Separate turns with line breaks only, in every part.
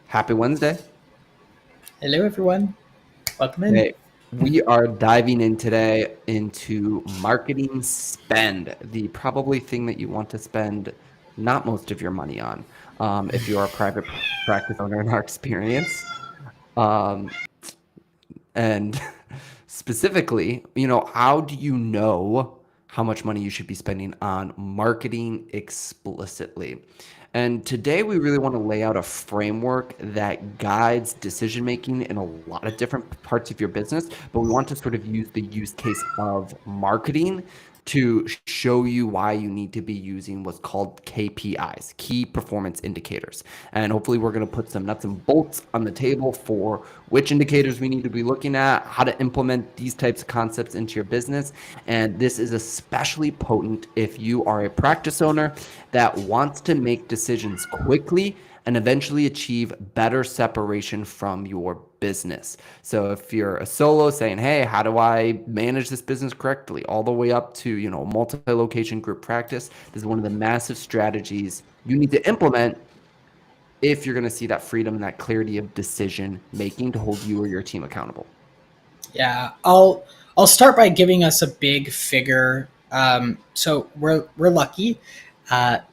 Happy Wednesday.
Hello, everyone. Welcome in.
Hey, we are diving in today into marketing spend, the probably thing that you want to spend not most of your money on, if you are a private practice owner in our experience. Um, and specifically, how do you know how much money you should be spending on marketing explicitly? And today we really want to lay out a framework that guides decision making in a lot of different parts of your business, but we want to sort of use the use case of marketing to show you why you need to be using what's called KPIs, key performance indicators. And hopefully we're going to put some nuts and bolts on the table for which indicators we need to be looking at, how to implement these types of concepts into your business. And this is especially potent if you are a practice owner that wants to make decisions quickly and eventually achieve better separation from your business. So if you're a solo saying, hey, how do I manage this business correctly? All the way up to, multi-location group practice. This is one of the massive strategies you need to implement if you're going to see that freedom and that clarity of decision making to hold you or your team accountable.
Yeah, I'll start by giving us a big figure. So we're lucky.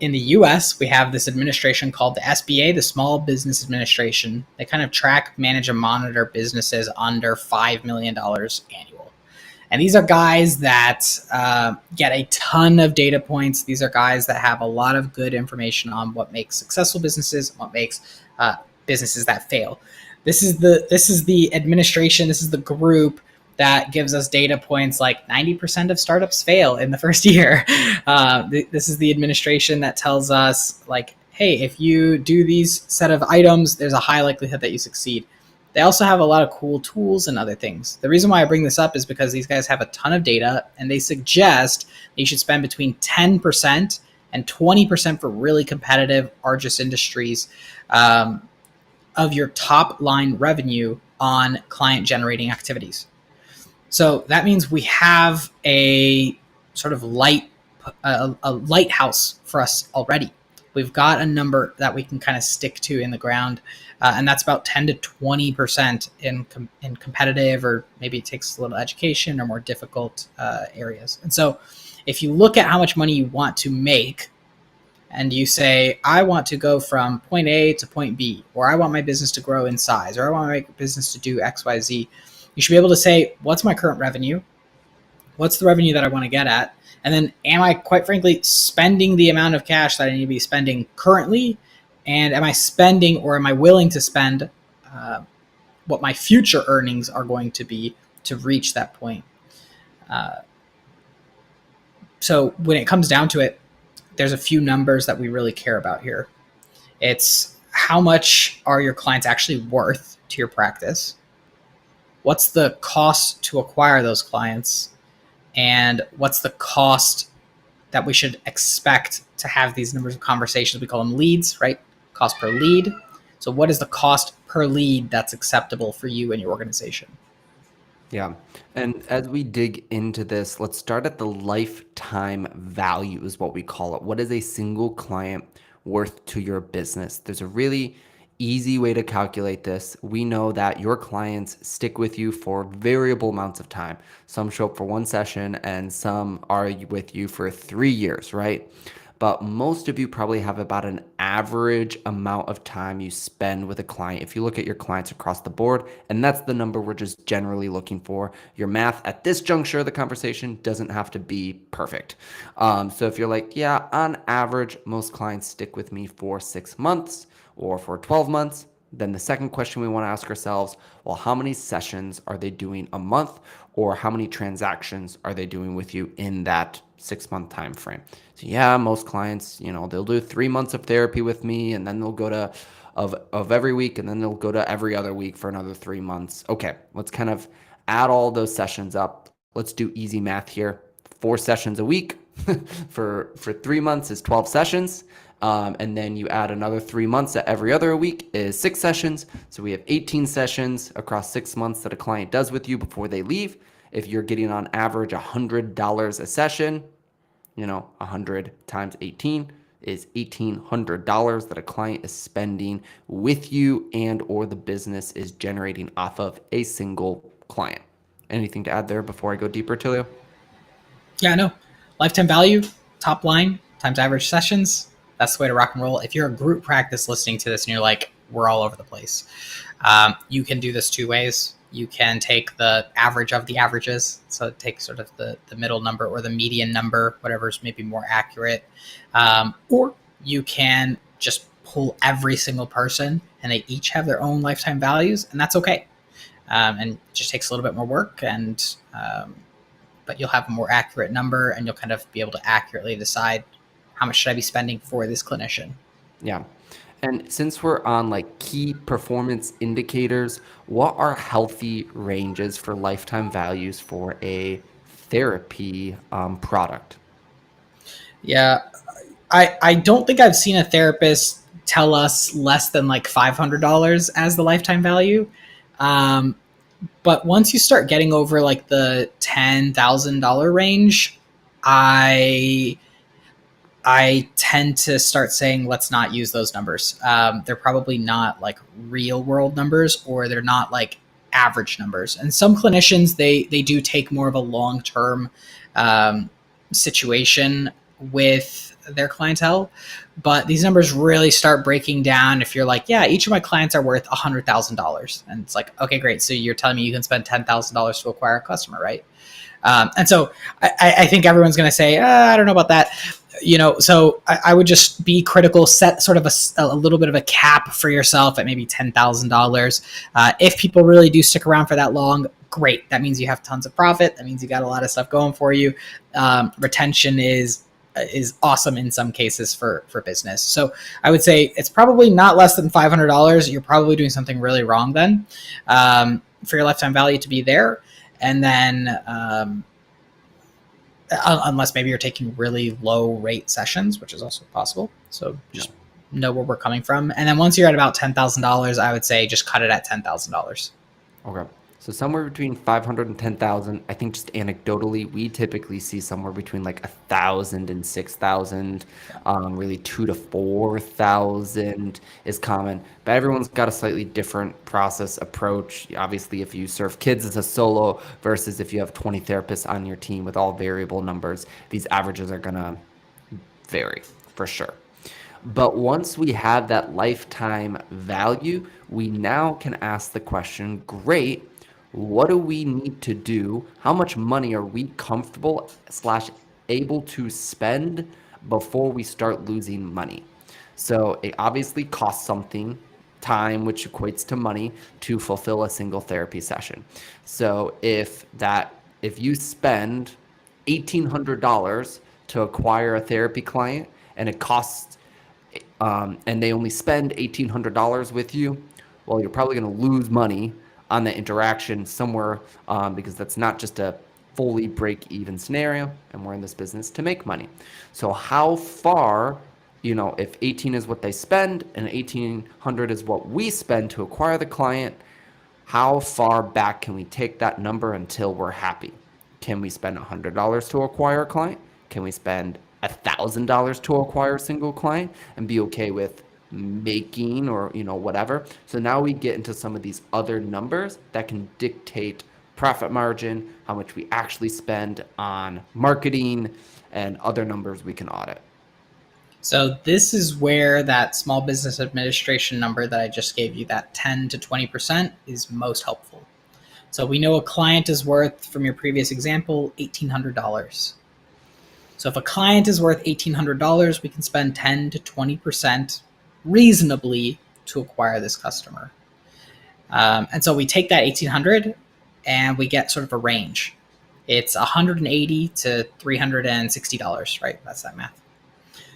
In the U.S., we have this administration called the SBA, the Small Business Administration. They kind of track, manage, and monitor businesses under $5 million annual. And these are guys that get a ton of data points. These are guys that have a lot of good information on what makes successful businesses, what makes businesses that fail. This is the administration. This is the group that gives us data points like 90% of startups fail in the first year. This is the administration that tells us like, hey, if you do these set of items, there's a high likelihood that you succeed. They also have a lot of cool tools and other things. The reason why I bring this up is because these guys have a ton of data and they suggest that you should spend between 10% and 20% for really competitive, arduous industries of your top line revenue on client generating activities. So that means we have a sort of a lighthouse for us already. We've got a number that we can kind of stick to in the ground, and that's about 10 to 20% in competitive, or maybe it takes a little education or more difficult areas. And so, if you look at how much money you want to make, and you say, I want to go from point A to point B, or I want my business to grow in size, or I want my business to do X, Y, Z, you should be able to say, what's my current revenue? What's the revenue that I want to get at? And then am I, quite frankly, spending the amount of cash that I need to be spending currently? And am I spending, or am I willing to spend what my future earnings are going to be to reach that point? So when it comes down to it, there's a few numbers that we really care about here. It's how much are your clients actually worth to your practice? What's the cost to acquire those clients? And what's the cost that we should expect to have these numbers of conversations? We call them leads, right? Cost per lead. So what is the cost per lead that's acceptable for you and your organization?
Yeah. And as we dig into this, let's start at the lifetime value, is what we call it. What is a single client worth to your business? There's a really easy way to calculate this. We know that your clients stick with you for variable amounts of time. Some show up for one session and some are with you for 3 years, right? But most of you probably have about an average amount of time you spend with a client. If you look at your clients across the board, and that's the number we're just generally looking for. Your math at this juncture of the conversation doesn't have to be perfect. So if you're like, yeah, on average, most clients stick with me for 6 months or for 12 months, then the second question we want to ask ourselves, well, how many sessions are they doing a month, or how many transactions are they doing with you in that 6-month time frame? So yeah, most clients, they'll do 3 months of therapy with me, and then they'll go to of every week, and then they'll go to every other week for another 3 months. Okay, let's kind of add all those sessions up. Let's do easy math here. 4 sessions a week for 3 months is 12 sessions. And then you add another 3 months at every other week is 6 sessions. So we have 18 sessions across 6 months that a client does with you before they leave. If you're getting on average $100 a session, 100 times 18 is $1,800 that a client is spending with you and or the business is generating off of a single client. Anything to add there before I go deeper, Tilio?
Yeah, no. Lifetime value, top line, times average sessions. That's the way to rock and roll. If you're a group practice listening to this and you're like, we're all over the place, you can do this two ways. You can take the average of the averages. So take sort of the middle number or the median number, whatever's maybe more accurate. Or you can just pull every single person and they each have their own lifetime values, and that's okay. And it just takes a little bit more work, and but you'll have a more accurate number and you'll kind of be able to accurately decide how much should I be spending for this clinician.
Yeah. And since we're on like key performance indicators, what are healthy ranges for lifetime values for a therapy product?
Yeah, I don't think I've seen a therapist tell us less than like $500 as the lifetime value. Um, but once you start getting over like the $10,000 range, I I tend to start saying let's not use those numbers. They're probably not like real world numbers, or they're not like average numbers. And some clinicians they do take more of a long term situation with their clientele, but these numbers really start breaking down if you're like, yeah, each of my clients are worth $100,000, and it's like, okay, great. So you're telling me you can spend $10,000 to acquire a customer, right? And so I think everyone's going to say, I don't know about that. So I would just be critical, set sort of a little bit of a cap for yourself at maybe $10,000. If people really do stick around for that long, great. That means you have tons of profit. That means you got a lot of stuff going for you. Retention is awesome in some cases for business. So I would say it's probably not less than $500. You're probably doing something really wrong then, for your lifetime value to be there. And then, unless maybe you're taking really low rate sessions, which is also possible. So just know where we're coming from. And then once you're at about $10,000, I would say just cut it at $10,000.
Okay. So somewhere between 500 and 10,000. I think just anecdotally, we typically see somewhere between like 1,000 and 6,000. Really 2 to 4,000 is common, but everyone's got a slightly different process approach. Obviously, if you serve kids as a solo versus if you have 20 therapists on your team with all variable numbers, these averages are gonna vary for sure. But once we have that lifetime value, we now can ask the question, great, what do we need to do? How much money are we comfortable slash able to spend before we start losing money? So it obviously costs something, time, which equates to money, to fulfill a single therapy session. So if you spend $1,800 to acquire a therapy client, and it costs and they only spend $1,800 with you, well, you're probably going to lose money on the interaction somewhere, because that's not just a fully break-even scenario, and we're in this business to make money. So how far, if 18 is what they spend and 1,800 is what we spend to acquire the client, how far back can we take that number until we're happy? Can we spend $100 to acquire a client? Can we spend $1,000 to acquire a single client and be okay with making, or whatever? So now we get into some of these other numbers that can dictate profit margin, how much we actually spend on marketing, and other numbers we can audit.
So this is where that small business administration number that I just gave you, that 10 to 20%, is most helpful. So we know a client is worth, from your previous example, $1,800. So if a client is worth $1,800, we can spend 10 to 20% reasonably to acquire this customer. And so we take that 1,800 and we get sort of a range. It's $180 to $360, right? That's that math.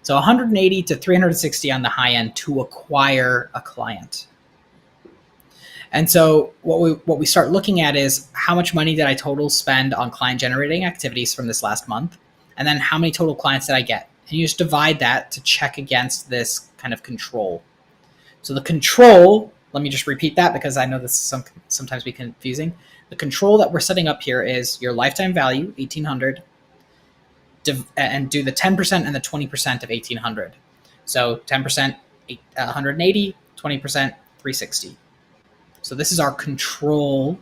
So $180 to $360 on the high end to acquire a client. And so what we start looking at is how much money did I total spend on client generating activities from this last month? And then how many total clients did I get? And you just divide that to check against this kind of control. So the control, let me just repeat that because I know this sometimes be confusing. The control that we're setting up here is your lifetime value, 1,800, and do the 10% and the 20% of 1,800. So 10%, 180, 20%, 360. So this is our control.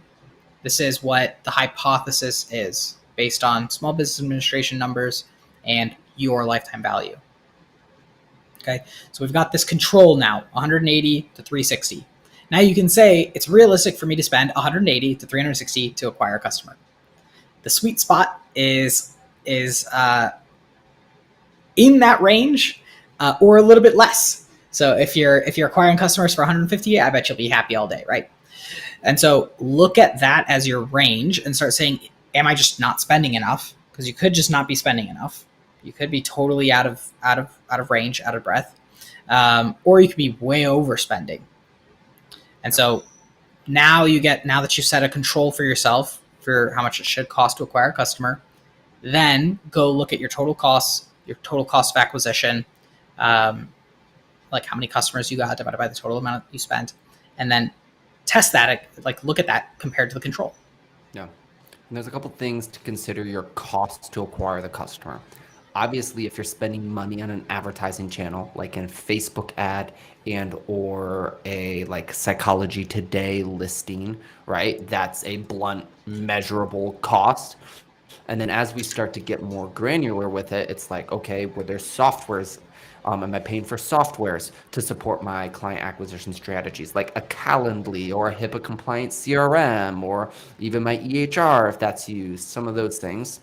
This is what the hypothesis is based on Small Business Administration numbers and your lifetime value. Okay, so we've got this control now, 180 to 360. Now you can say it's realistic for me to spend 180 to 360 to acquire a customer. The sweet spot is in that range, or a little bit less. So if you're acquiring customers for 150, I bet you'll be happy all day, right? And so look at that as your range and start saying, am I just not spending enough? Because you could just not be spending enough. You could be totally out of range, out of breath, or you could be way overspending. And so now that you've set a control for yourself for how much it should cost to acquire a customer, then go look at your total costs, your total cost of acquisition, like how many customers you got divided by the total amount you spent, and then test that, like look at that compared to the control.
Yeah. And there's a couple things to consider your costs to acquire the customer. Obviously, if you're spending money on an advertising channel, like a Facebook ad and or a like Psychology Today listing, right? That's a blunt, measurable cost. And then as we start to get more granular with it, it's like, okay, well, there's softwares. Am I paying for softwares to support my client acquisition strategies, like a Calendly or a HIPAA compliant CRM, or even my EHR if that's used, some of those things.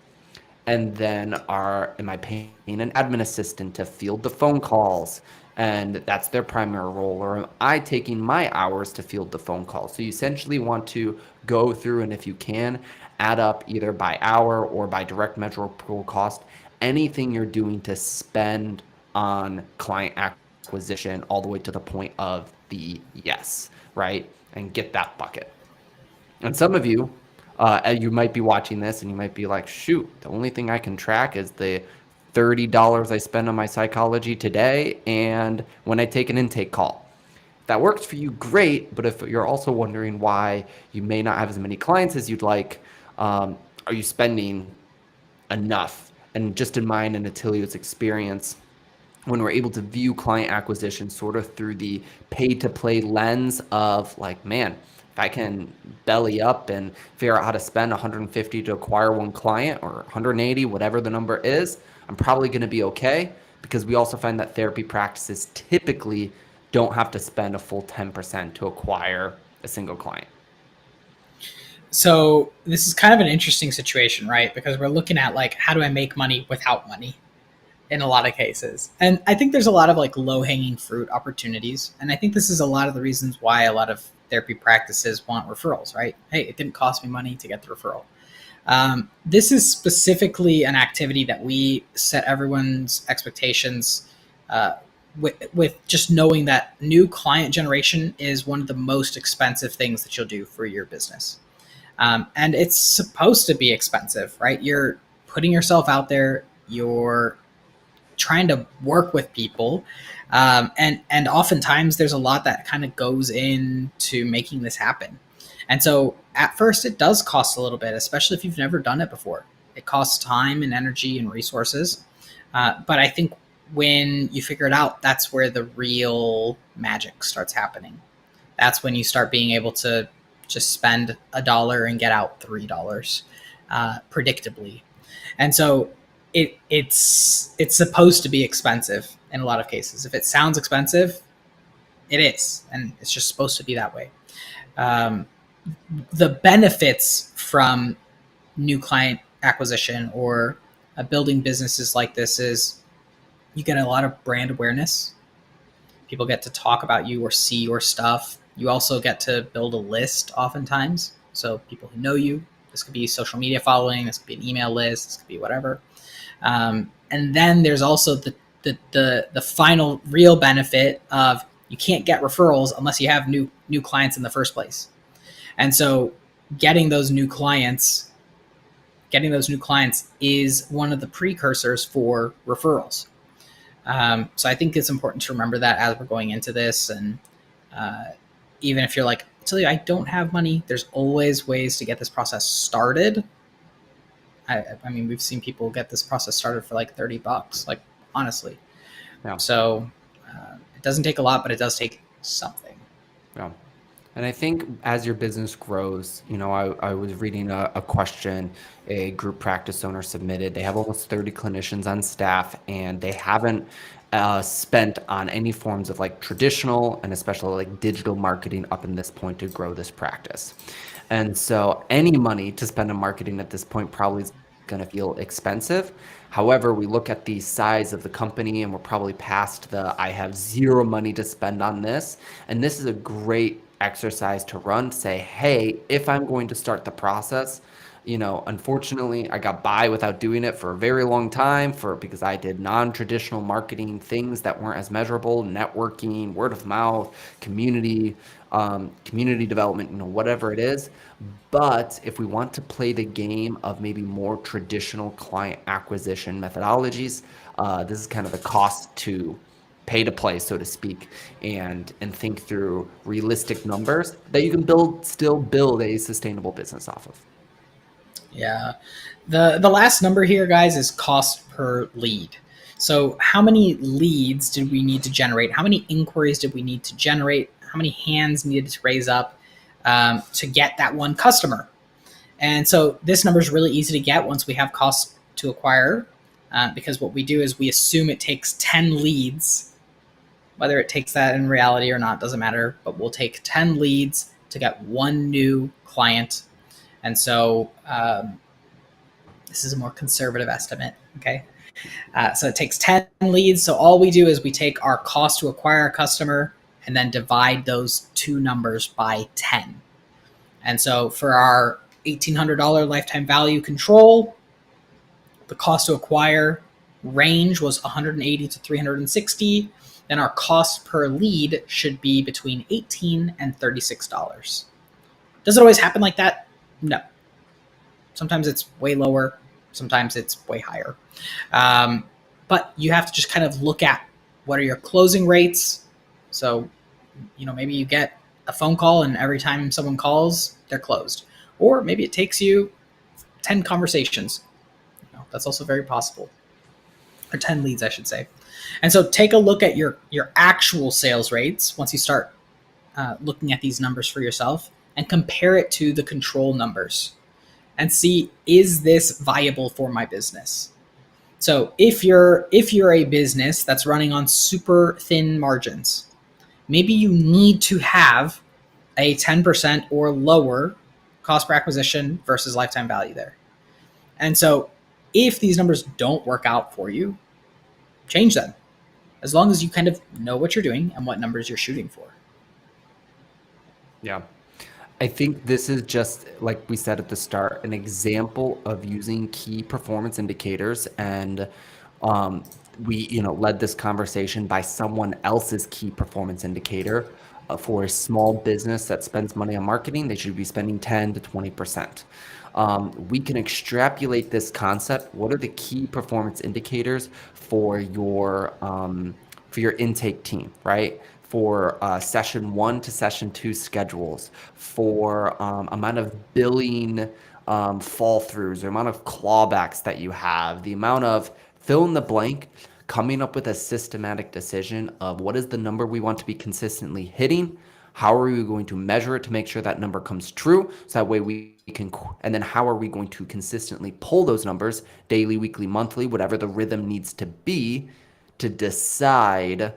And then am I paying an admin assistant to field the phone calls? And that's their primary role. Or am I taking my hours to field the phone calls? So you essentially want to go through, and if you can, add up either by hour or by direct measurable cost, anything you're doing to spend on client acquisition all the way to the point of the yes, right? And get that bucket. And some of you, you might be watching this and you might be like, shoot, the only thing I can track is the $30 I spend on my Psychology Today and when I take an intake call. If that works for you, great. But if you're also wondering why you may not have as many clients as you'd like, are you spending enough? And just in mine and Attilio's experience, when we're able to view client acquisition sort of through the pay to play lens of like, man, if I can belly up and figure out how to spend 150 to acquire one client or 180, whatever the number is, I'm probably going to be okay, because we also find that therapy practices typically don't have to spend a full 10% to acquire a single client.
So this is kind of an interesting situation, right? Because we're looking at like, how do I make money without money in a lot of cases? And I think there's a lot of like low hanging fruit opportunities. And I think this is a lot of the reasons why a lot of therapy practices want referrals, right? Hey, it didn't cost me money to get the referral. This is specifically an activity that we set everyone's expectations with just knowing that new client generation is one of the most expensive things that you'll do for your business. And it's supposed to be expensive, right? You're putting yourself out there, you're trying to work with people. And oftentimes there's a lot that kind of goes into making this happen. And so at first it does cost a little bit, especially if you've never done it before. It costs time and energy and resources. But I think when you figure it out, that's where the real magic starts happening. That's when you start being able to just spend $1 and get out $3 predictably. And so it's supposed to be expensive in a lot of cases. If it sounds expensive, it is, and it's just supposed to be that way. The benefits from new client acquisition or building businesses like this is you get a lot of brand awareness. People get to talk about you or see your stuff. You also get to build a list oftentimes. So people who know you, this could be social media following, this could be an email list, this could be whatever. And then there's also the final real benefit of you can't get referrals unless you have new clients in the first place. And so getting those new clients is one of the precursors for referrals. So I think it's important to remember that as we're going into this. And even if you're like, I don't have money, there's always ways to get this process started. I mean, we've seen people get this process started for like $30, like honestly.
Yeah.
So It doesn't take a lot, but it does take something.
Yeah. And I think as your business grows, I was reading a question a group practice owner submitted. They have almost 30 clinicians on staff, and they haven't spent on any forms of like traditional and especially like digital marketing up in this point to grow this practice. And so any money to spend on marketing at this point probably is going to feel expensive. However, we look at the size of the company and we're probably past the I have zero money to spend on this. And this is a great exercise to run. Say, hey, if I'm going to start the process, unfortunately, I got by without doing it for a very long time because I did non-traditional marketing things that weren't as measurable, networking, word of mouth, community development, whatever it is. But if we want to play the game of maybe more traditional client acquisition methodologies, this is kind of the cost to pay to play, so to speak, and think through realistic numbers that you can still build a sustainable business off of.
Yeah. The last number here, guys, is cost per lead. So how many leads did we need to generate? How many inquiries did we need to generate? How many hands needed to raise up to get that one customer? And so this number is really easy to get once we have cost to acquire, because what we do is we assume it takes 10 leads. Whether it takes that in reality or not doesn't matter, but we'll take 10 leads to get one new client. And so this is a more conservative estimate, okay? So it takes 10 leads. So all we do is we take our cost to acquire a customer and then divide those two numbers by 10. And so for our $1,800 lifetime value control, the cost to acquire range was 180 to 360. Then our cost per lead should be between $18 and $36. Does it always happen like that? No. Sometimes it's way lower. Sometimes it's way higher. But you have to just kind of look at what are your closing rates. So, maybe you get a phone call and every time someone calls, they're closed. Or maybe it takes you 10 conversations. That's also very possible. Or 10 leads, I should say. And so take a look at your actual sales rates once you start looking at these numbers for yourself and compare it to the control numbers and see, is this viable for my business? So if you're a business that's running on super thin margins, maybe you need to have a 10% or lower cost per acquisition versus lifetime value there. And so if these numbers don't work out for you, change them, as long as you kind of know what you're doing and what numbers you're shooting for.
Yeah. I think this is just, like we said at the start, an example of using key performance indicators. And we, led this conversation by someone else's key performance indicator. For a small business that spends money on marketing, they should be spending 10 to 20%. We can extrapolate this concept. What are the key performance indicators for your intake team, right? For session 1 to session 2 schedules, for amount of billing fall throughs, or amount of clawbacks that you have, the amount of fill in the blank, coming up with a systematic decision of what is the number we want to be consistently hitting, how are we going to measure it to make sure that number comes true, so that way we can, and then how are we going to consistently pull those numbers daily, weekly, monthly, whatever the rhythm needs to be, to decide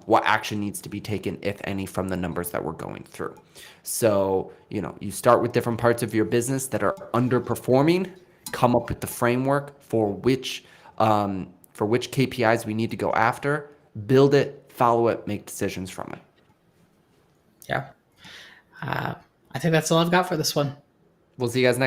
what action needs to be taken, if any, from the numbers that we're going through. So, you start with different parts of your business that are underperforming, come up with the framework for which KPIs we need to go after, build it, follow it, make decisions from it.
Yeah. I think that's all I've got for this one.
We'll see you guys next